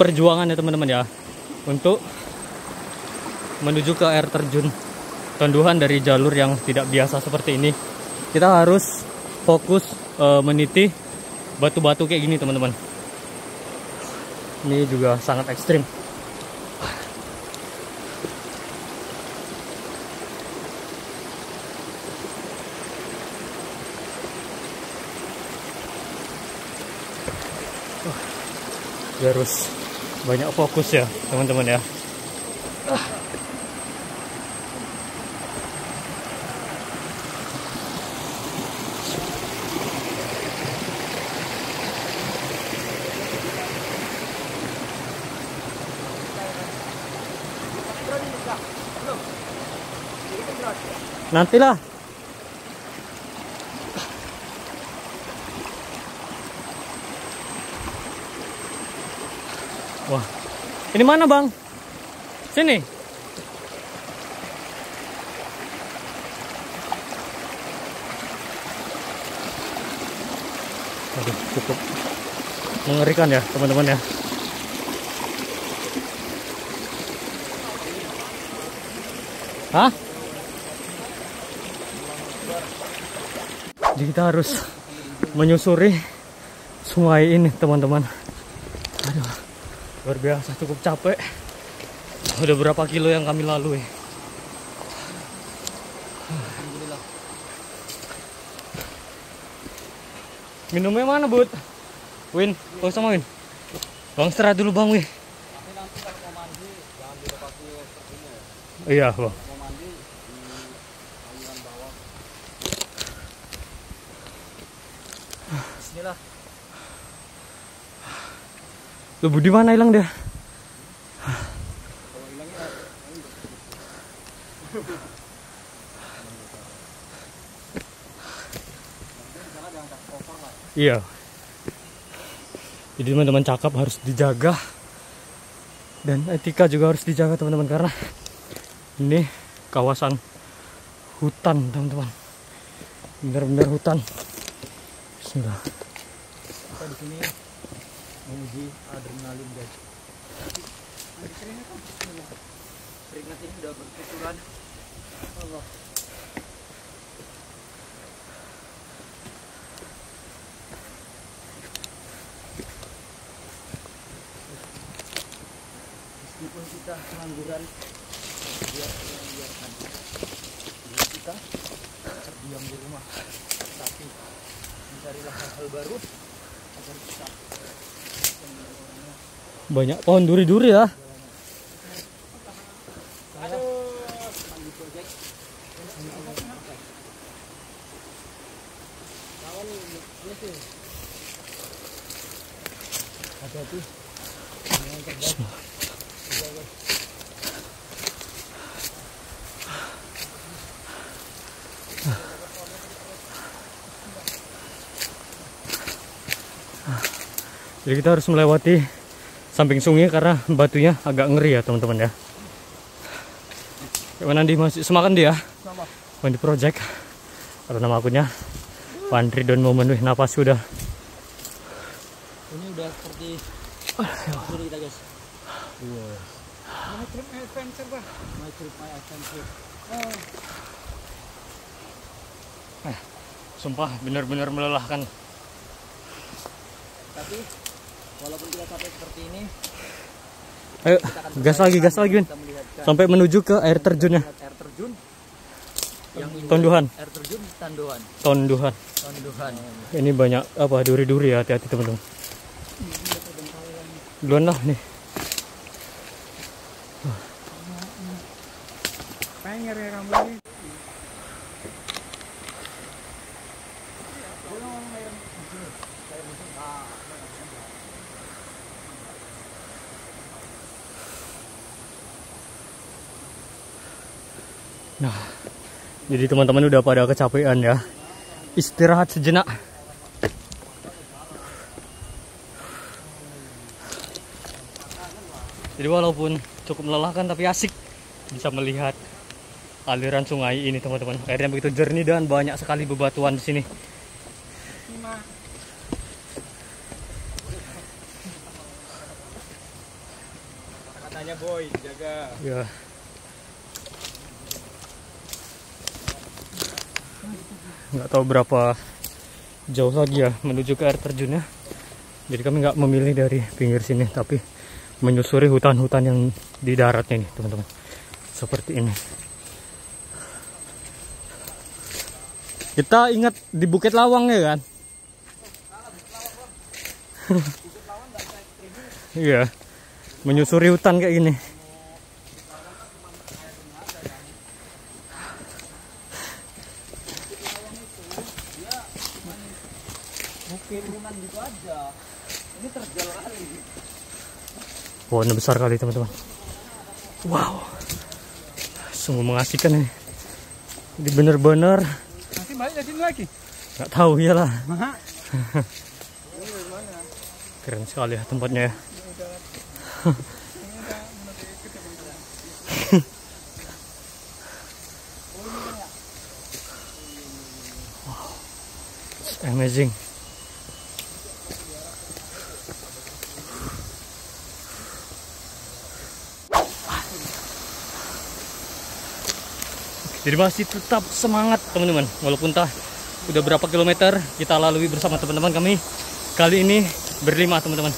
perjuangan ya teman-teman ya, untuk menuju ke air terjun Tonduhan dari jalur yang tidak biasa seperti ini. Kita harus fokus meniti batu-batu kayak gini teman-teman. Ini juga sangat ekstrim. Harus banyak fokus ya teman-teman ya. Nantilah. Wah, ini mana bang? Sini. Aduh, cukup mengerikan ya teman-teman ya. Hah? Jadi kita harus menyusuri sungai ini teman-teman. Aduh, luar biasa, cukup capek. Udah berapa kilo yang kami lalui. Minumnya mana Bud? Win, sama Win. Bang istirahat dulu Bang Win. Iya Bang. Bismillah. Lu Budi mana hilang dia? Iya. Jadi teman-teman, cakap harus dijaga dan etika juga harus dijaga teman-teman, karena ini kawasan hutan teman-teman. Benar-benar hutan. Bismillah. Kita di sini menguji adrenalin guys. Keringat ini udah berkucuran. Allah. Meskipun kita pengangguran, biarkan kita terdiam di rumah, tapi mencarilah hal-hal baru agar kita. Banyak pohon duri-duri ya. Hati-hati. Jadi kita harus melewati samping sungai karena batunya agak ngeri ya teman-teman ya. Gimana Andi, masih semakan dia? Mandi Project. Atau nama akunnya Pandri Don Momen. Wih, napas sudah. Ini udah seperti sudah kita guys. Wow. My trip my adventure bah. My trip my adventure. Sumpah benar-benar melelahkan. Tapi walaupun kita capek seperti ini, ayo gas lagi Win. Sampai menuju ke air terjunnya. Air terjun yang Tonduhan. Air terjun Tonduhan. Ini banyak apa, duri-duri ya, hati-hati teman-teman. Duluan lah nih. Nah, jadi teman-teman udah pada kecapean ya. Istirahat sejenak. Jadi walaupun cukup melelahkan tapi asik bisa melihat aliran sungai ini teman-teman. Airnya begitu jernih dan banyak sekali bebatuan di sini. Matanya boy, jaga. Ya. Nggak tahu berapa jauh lagi ya menuju ke air terjunnya. Jadi kami nggak memilih dari pinggir sini, tapi menyusuri hutan-hutan yang di daratnya ini, teman-teman. Seperti ini. Kita ingat di Bukit Lawang ya kan? Iya. Menyusuri hutan kayak gini. Bukan gitu aja. Ini terjal kali. Pohonnya besar kali, teman-teman. Wow. Sungguh mengasihkan ini. Ini bener-bener. Nanti balik dari sini lagi. Nggak tahu iyalah. Keren sekali ya tempatnya ya. Wow. It's amazing. Jadi masih tetap semangat teman-teman, walaupun udah berapa kilometer kita lalui bersama teman-teman kami. Kali ini berlima teman-teman.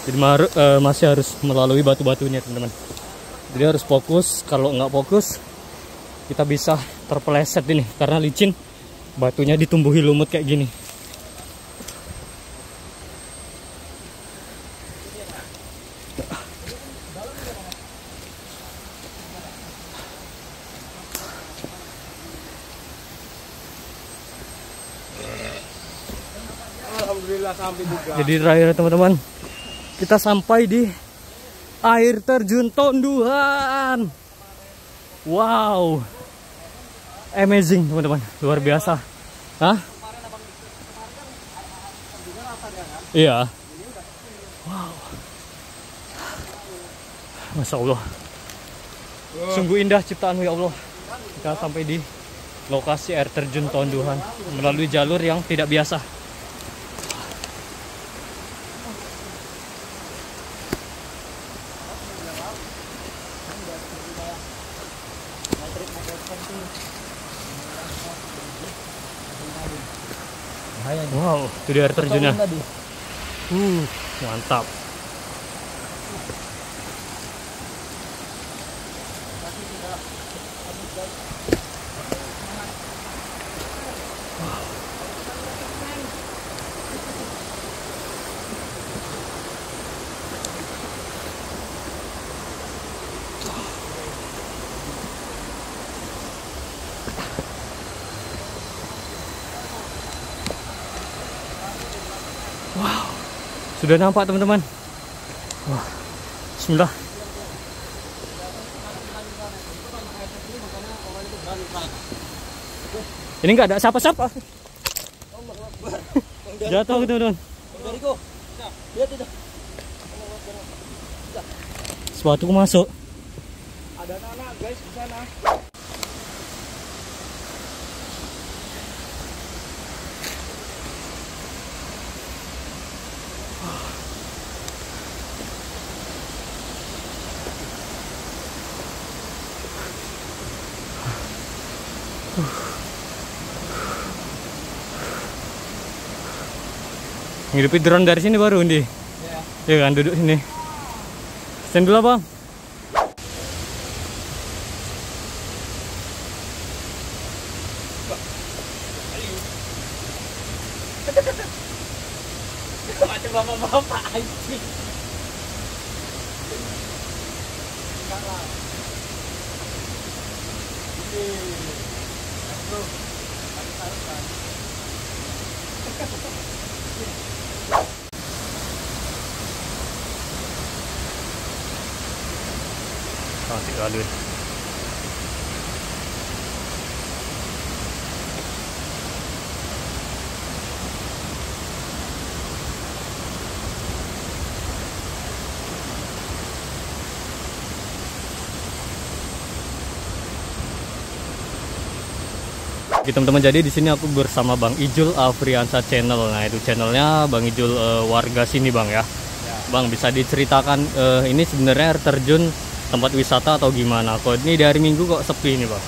Jadi masih harus melalui batu-batunya teman-teman. Jadi harus fokus, kalau nggak fokus kita bisa terpeleset ini karena licin. Batunya ditumbuhi lumut kayak gini. Alhamdulillah sampai juga. Jadi terakhir teman-teman, kita sampai di air terjun Tonduhan. Wow, amazing teman-teman, luar biasa. Hah? Iya. Wow. Masya Allah. Sungguh indah ciptaanmu ya Allah. Kita sampai di lokasi air terjun Tonduhan melalui jalur yang tidak biasa. Wow, itu di air terjunnya. Mantap. Wow, sudah nampak teman-teman. Wah, bismillah. Ini nggak ada siapa-siapa. Jatuh teman-teman. Sepatuku masuk. Ada anak guys di sana. Ngidupin drone dari sini baru Undi. Iya kan, duduk sini. Stand dulu bang. Macam bapak-bapak anjing. Cantik kali. Oke teman-teman, jadi di sini aku bersama Bang Ijul Afriansa Channel. Nah itu channelnya Bang Ijul, warga sini Bang ya. Bang bisa diceritakan ini sebenarnya air terjun tempat wisata atau gimana? Kok ini dari Minggu kok sepi ini Bang?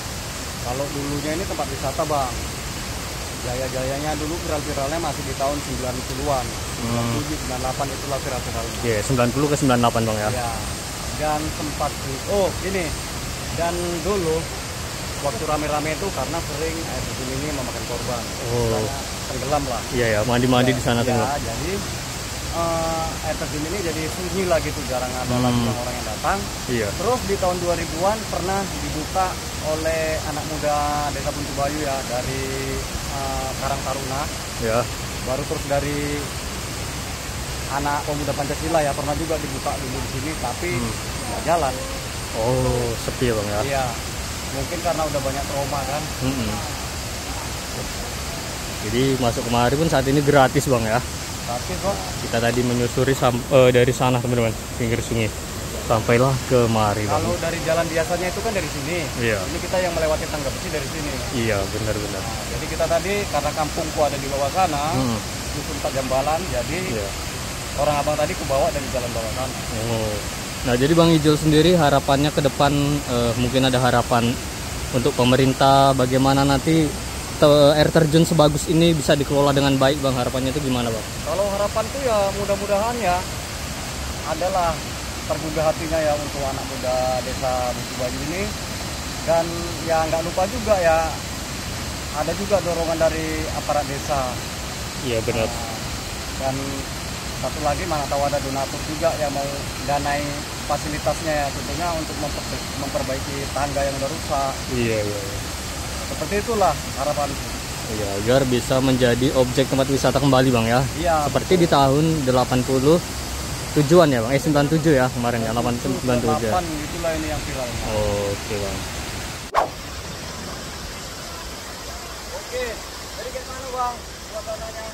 Kalau dulunya ini tempat wisata Bang. Jaya-jayanya dulu viral-viralnya masih di tahun 90-an. 97, 98 itulah viral-viralnya. Iya, 90 ke 98 Bang ya. Iya. Dan sempat ini. Dan dulu waktu rame-rame itu karena sering air terjun ini memakan korban. Tenggelam lah. Iya ya, mandi-mandi di sana tenggelam. Jadi air terjun ini jadi sunyi lah gitu, jarang ada lagi orang yang datang. Iya. Terus di tahun 2000-an pernah dibuka oleh anak muda Desa Buntu Bayu ya, dari Karang Taruna. Ya. Baru terus dari anak pemuda Pancasila ya, pernah juga dibuka dulu di sini, tapi nggak jalan. Oh, sepi Bang ya. Iya. Mungkin karena udah banyak trauma kan. Jadi masuk kemari pun saat ini gratis Bang ya. Gratis Bang. Kita tadi menyusuri dari sana teman-teman, pinggir sungai. Sampailah ke mari Bang. Kalau dari jalan biasanya itu kan dari sini. Iya. Ini kita yang melewati tangga besi dari sini. Iya, benar-benar. Nah, jadi kita tadi karena kampungku ada di bawah sana, dusun Pak Jambalan, jadi orang abang tadi kebawa dari jalan bawah sana. Oh. Nah, jadi Bang Ijul sendiri harapannya ke depan, mungkin ada harapan untuk pemerintah bagaimana nanti air terjun sebagus ini bisa dikelola dengan baik Bang, harapannya itu gimana Bang? Kalau harapan tuh ya mudah-mudahan ya adalah tergugah hatinya ya untuk anak muda Desa Buntu Bayu ini, dan ya nggak lupa juga ya ada juga dorongan dari aparat desa. Iya benar. Dan satu lagi mana tahu ada donatur juga yang mau danai fasilitasnya ya, tentunya untuk memperbaiki tangga yang udah rusak. Iya. Seperti itulah harapanku. Iya, agar bisa menjadi objek tempat wisata kembali Bang ya. Iya. Seperti betul. Di tahun 87-an ya Bang, 97 ya kemarin ya, 97. 8 itulah ini yang viral. Oke Bang. Oke, jadi gimana Bang suasananya?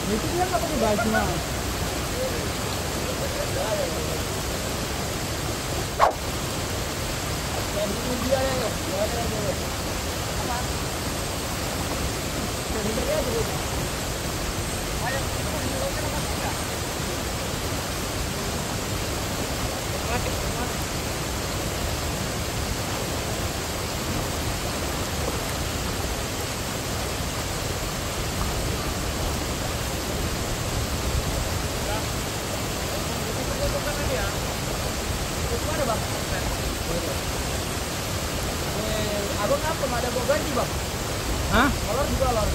Itu dia nggak pakai baju Bang. Abang apa? Ada bawa ganti Bang? Hah? Kolor juga lor.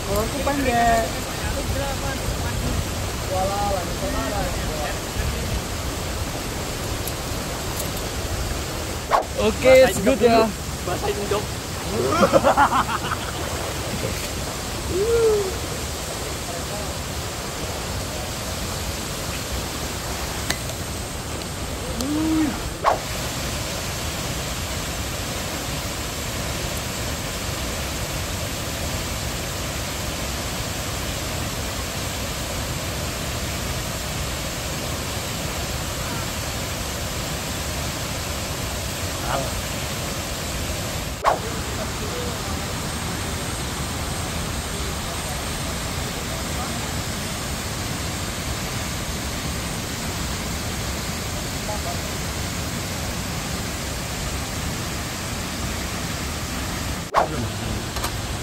Kolor itu pendek. Walah, lanjut mana? Oke, it's good ya. Bahasa Indo.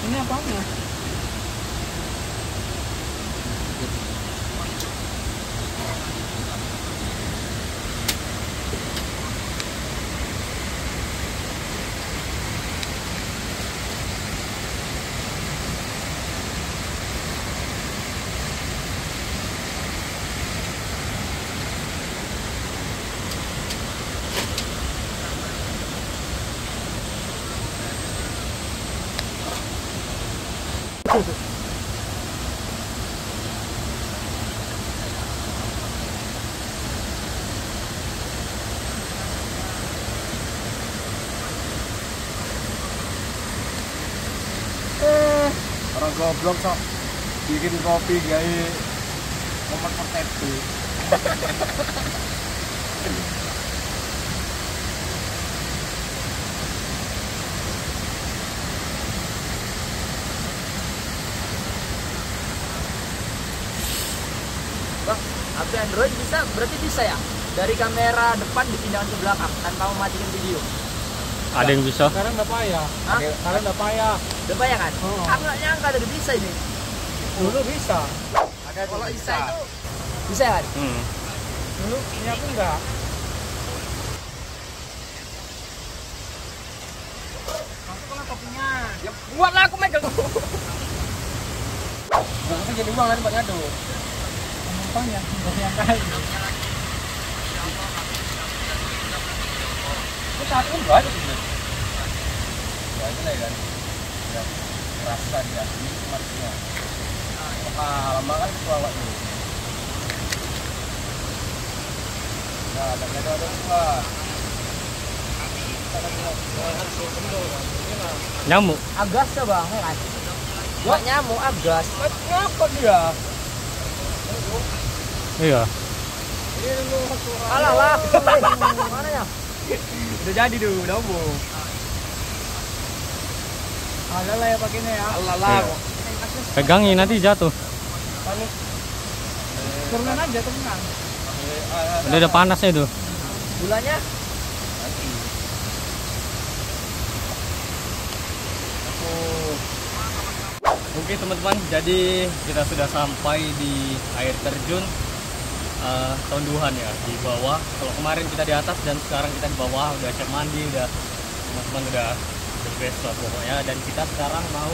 Ini apanya? Orang goblok sok bikin kopi gawe kompor potato. Android bisa, berarti bisa ya? Dari kamera depan dipindahkan ke belakang tanpa mematikan video. Ada yang bisa. Sekarang udah payah. Hah? Sekarang udah payah. Udah banyak kan? Oh. Aku nggak nyangka ada bisa ini. Dulu bisa. Kalau bisa itu bisa kan? Dulu ini aku enggak. Masuklah kopinya. Ya buatlah aku megang. Aku jadi uang nanti buat ngadu. Penumpangnya dari yang kali. Itu saat itu enggak ada sebenarnya. Enggak ada lah kan. Ya, rasa dia ini matinya. Lama kali itu awak dulu. Nah, ada dua. Nyamuk. Agas ya bang, ya kan? Nggak nyamuk, agas. Ngapa dia? Iya. Alah lah, mana ya? Udah jadi tuh, udah umum. Alah lah ya pakainya ya. Alah lah. Pegangin nanti jatuh. Turunan aja, turunan. Udah ada panasnya itu. Gulanya? Oke teman-teman, jadi kita sudah sampai di air terjun Tonduhan ya, di bawah. Kalau kemarin kita di atas dan sekarang kita di bawah, udah cek mandi, udah teman-teman udah the best lah pokoknya. Dan kita sekarang mau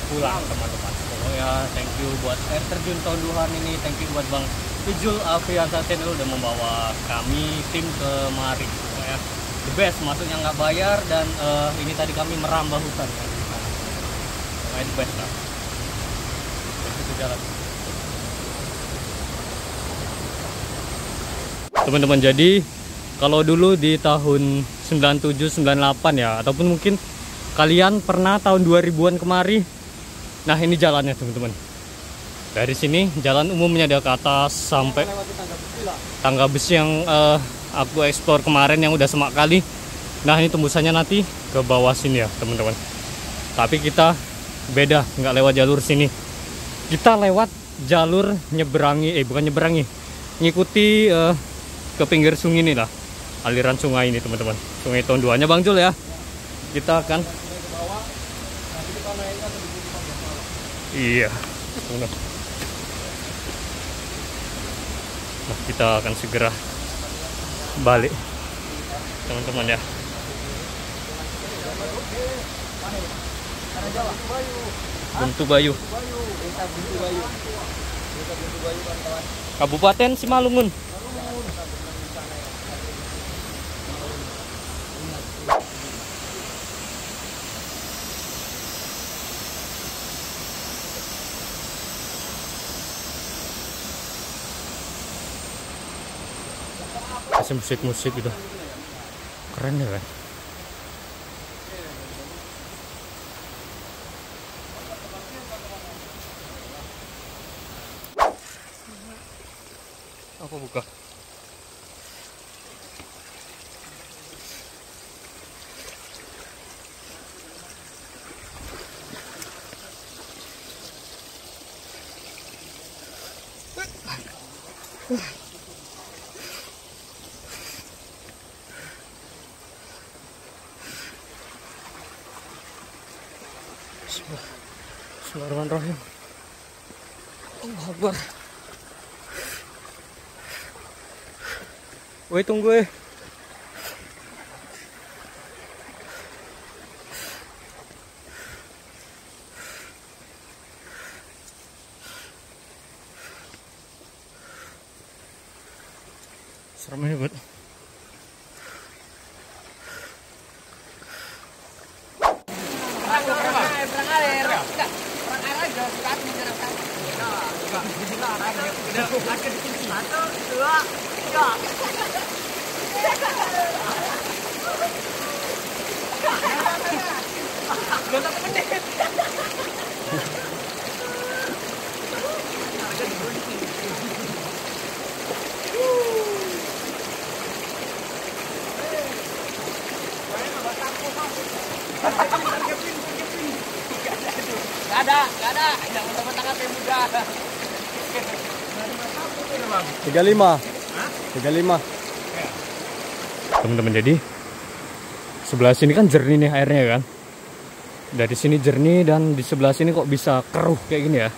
pulang teman-teman. Pokoknya thank you buat air terjun Tonduhan ini, thank you buat Bang Ijul Afriansa Channel udah membawa kami tim kemari. Pokoknya the best, masuknya nggak bayar dan ini tadi kami merambah hutan ya. Pokoknya the best lah. Itu jalan. Teman-teman, jadi kalau dulu di tahun 97, 98 ya, ataupun mungkin kalian pernah tahun 2000-an kemari. Nah, ini jalannya teman-teman. Dari sini jalan umumnya ada ke atas sampai tangga besi yang aku eksplor kemarin yang udah semak kali. Nah, ini tembusannya nanti ke bawah sini ya teman-teman. Tapi kita beda, nggak lewat jalur sini. Kita lewat jalur nyeberangi, bukan nyeberangi, ngikuti ke pinggir sungai ini lah, aliran sungai ini teman-teman, sungai Tonduhannya Bang Jul ya. Kita akan iya. Nah, kita akan segera balik teman-teman ya. Buntu Bayu. Kabupaten Simalungun. Kasih musik-musik gitu. Keren ya kan? Apa buka? Bismillahirrahmanirrahim. Allahu Akbar. Woi, tunggu . Serem banget. Gak ada, yang mentang-mentang hati muda. bang? 35. Hah? 35. Teman-teman, jadi sebelah sini kan jernih nih airnya kan. Dari sini jernih dan di sebelah sini kok bisa keruh kayak gini ya.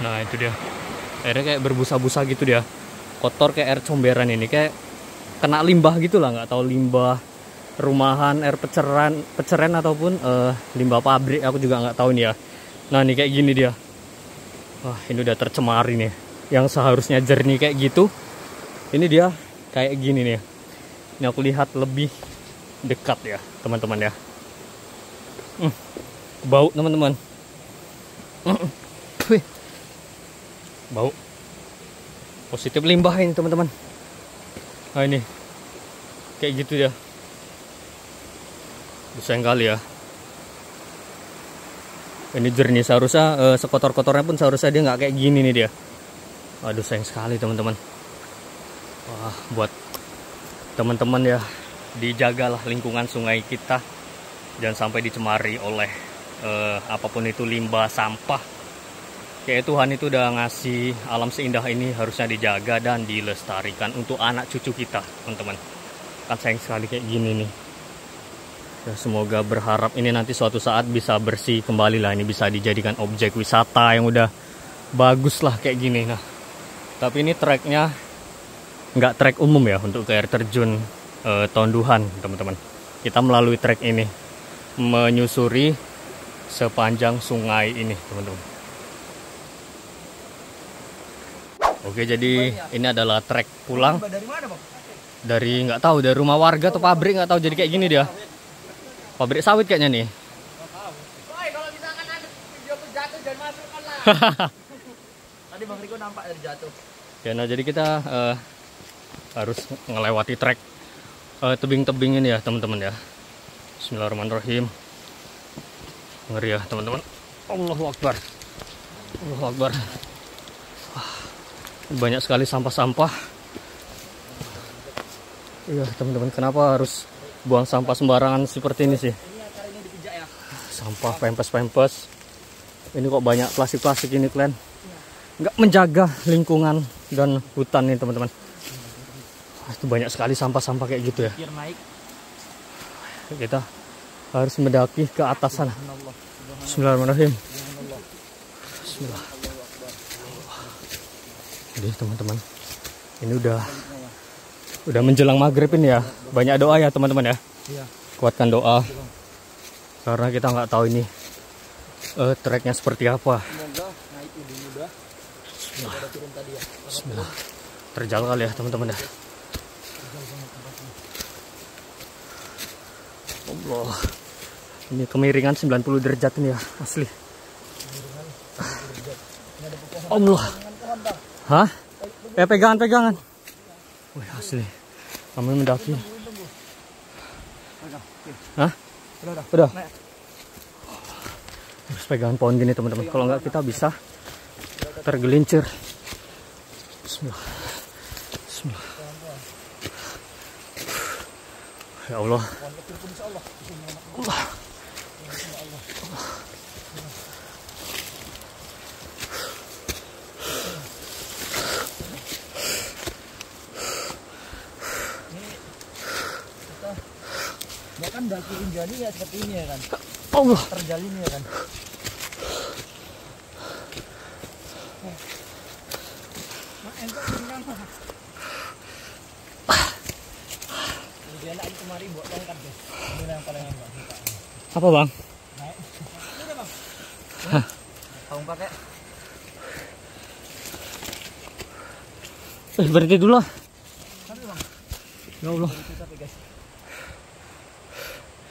Nah itu dia, airnya kayak berbusa-busa gitu dia, kotor kayak air comberan ini, kayak kena limbah gitu lah, nggak tahu limbah rumahan, air peceran ataupun limbah pabrik, aku juga nggak tahu nih ya. Nah ini kayak gini dia. Wah ini udah tercemari nih, yang seharusnya jernih kayak gitu, ini dia kayak gini nih. Ini aku lihat lebih dekat ya teman-teman ya. Bau teman-teman. Bau positif limbah ini teman-teman. Nah ini kayak gitu ya, sayang kali ya. Ini jernih, seharusnya sekotor-kotornya pun seharusnya dia nggak kayak gini nih dia. Aduh sayang sekali teman-teman. Wah, buat teman-teman ya, dijagalah lingkungan sungai kita, jangan sampai dicemari oleh apapun itu, limbah, sampah. Kayak Tuhan itu udah ngasih alam seindah ini, harusnya dijaga dan dilestarikan untuk anak cucu kita, teman-teman. Kan sayang sekali kayak gini nih. Ya, semoga berharap ini nanti suatu saat bisa bersih kembali lah, ini bisa dijadikan objek wisata yang udah bagus lah kayak gini. Nah, tapi ini treknya nggak trek umum ya untuk ke air terjun Tonduhan, teman-teman. Kita melalui trek ini menyusuri sepanjang sungai ini, teman-teman. Oke, jadi ini adalah trek pulang. Dari mana bang? Dari nggak tahu, dari rumah warga atau pabrik, nggak tahu. Jadi kayak gini dia, pabrik sawit kayaknya nih. Woi, kalau misalkan ada video jatuh jangan masukkan lah. Tadi Bang Riko nampak dari jatuh. Ya, nah jadi kita harus ngelewati trek tebing-tebing ini ya teman-teman ya. Bismillahirrahmanirrahim. Ngeri ya teman-teman. Allahu Akbar. Allahu Akbar. Banyak sekali sampah-sampah. Iya teman-teman, kenapa harus buang sampah sembarangan seperti ini sih? Ini akar ini dipijak ya. Sampah, pempes-pempes. Ini kok banyak plastik-plastik ini kalian. Nggak menjaga lingkungan dan hutan nih teman-teman. Itu banyak sekali sampah-sampah kayak gitu ya. Biar naik. Kita harus mendaki ke atas sana. Bismillahirrahmanirrahim. Bismillah. Jadi teman-teman, ini udah menjelang maghrib ini ya. Banyak doa ya teman-teman ya. Kuatkan doa, karena kita nggak tahu ini treknya seperti apa. Semoga naik lebih mudah. Bismillah. Turun tadi ya. Bismillah. Terjal kali ya teman-teman ya. Allah, ini kemiringan 90 derajat ini ya, asli. Allah. Hah? Pegangan-pegangan. Wih, asli. Kami mendaki. Hah? Udah. Harus pegangan pohon gini teman-teman. Kalau nggak kita bisa tergelincir. Bismillah. Bismillah. Ya Allah. Allah. Bahkan daki Rinjani ya seperti ini ya kan. Allah. Terjal ini ya kan. Dia lagi kemari buat tongkat deh. Ini yang paling enggak suka. Apa bang? Naik. Udah bang. Kamu pakai. Berhenti dulu lah. Sampai bang. Ya Allah. Sampai guys.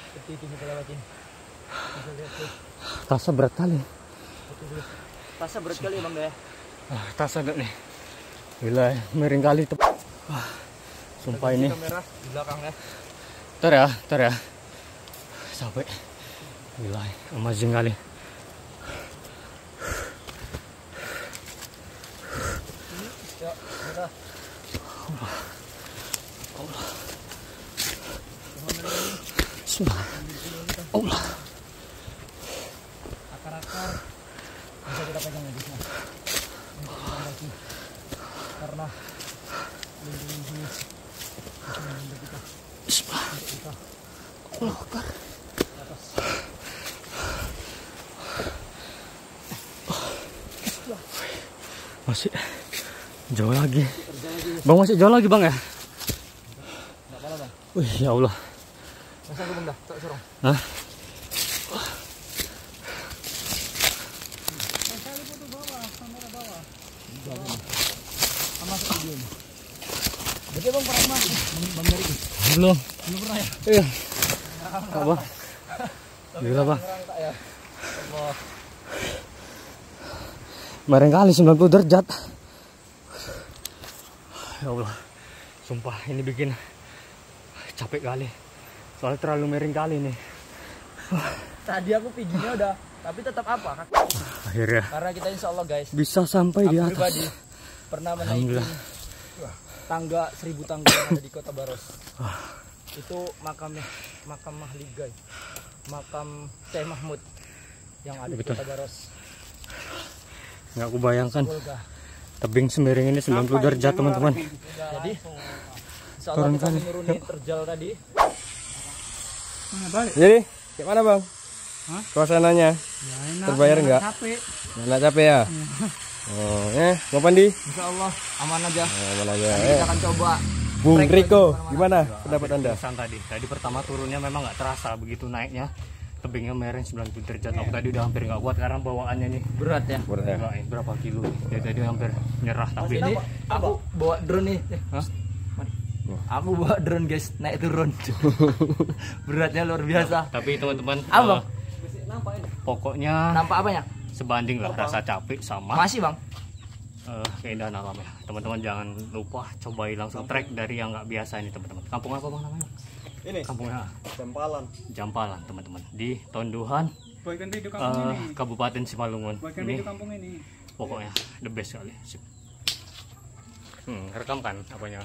Seperti itu kita lewatin. Bisa lihat tuh. Tasnya berat kali. Tasnya berat kali bang deh. Tasnya ada nih. Gila, miring kali. Sumpah ini. Kamera di belakang ya. Ntar ya. Sampai. Gila, amazing kali. Yuk, kita. Allah. Bismillah. Allah. Akar-akar bisa kita pegang ya guys. Masih jauh lagi. Bang, masih jauh lagi bang ya? Enggak apa-apa bang. Wih ya Allah. Masa aku bang dah, tak sorong. Hah? Berarti bang pernah bang dari Belum. belum pernah ya? Iya. Apa? Gila bang. Ya. Allah. Bareng kali 90 derajat. Ya Allah. Sumpah ini bikin capek kali. Soalnya terlalu miring kali nih. Tadi aku piginya udah, tapi tetap apa? Akhirnya Karena kita insya Allah guys, bisa sampai di aku atas. pribadi pernah menaiki tangga 1000 tangga yang ada di Kota Baros. Itu makam Mahligai, makam Syekh Mahmud yang ada di Kota Baros. Nggak aku bayangkan Golga. tebing semiring ini 90 derajat teman-teman. Jadi insya Allah kita menuruni terjal tadi. Jadi gimana bang? Suasananya terbayar nggak? Capek. Nggak capek ya? Oh, mau Pandi? Insya Allah aman aja. Aman aja. Kita akan coba. Bung trek Riko, lagi gimana pendapat anda? Tadi pertama turunnya memang nggak terasa begitu naiknya. Tebingnya miring 90 derajat. Aku tadi udah hampir nggak kuat karena bawaannya nih Berat ya. Gila, berapa kilo. Jadi tadi hampir nyerah tapi Ini aku bawa drone nih. Hah? Mari. Aku bawa drone guys, naik turun. Beratnya luar biasa. Tapi teman-teman Apa? pokoknya Nampak apanya? sebanding lah rasa capek sama Masih bang. keindahan alamnya. Teman-teman jangan lupa cobain langsung trek dari yang nggak biasa ini teman-teman. Kampung apa bang namanya? Ini Kampungnya Jampalan. Jampalan teman-teman di Tonduhan, Kabupaten Simalungun. Ini Kampung ini. pokoknya the best kali. Sip. Rekam kan apanya?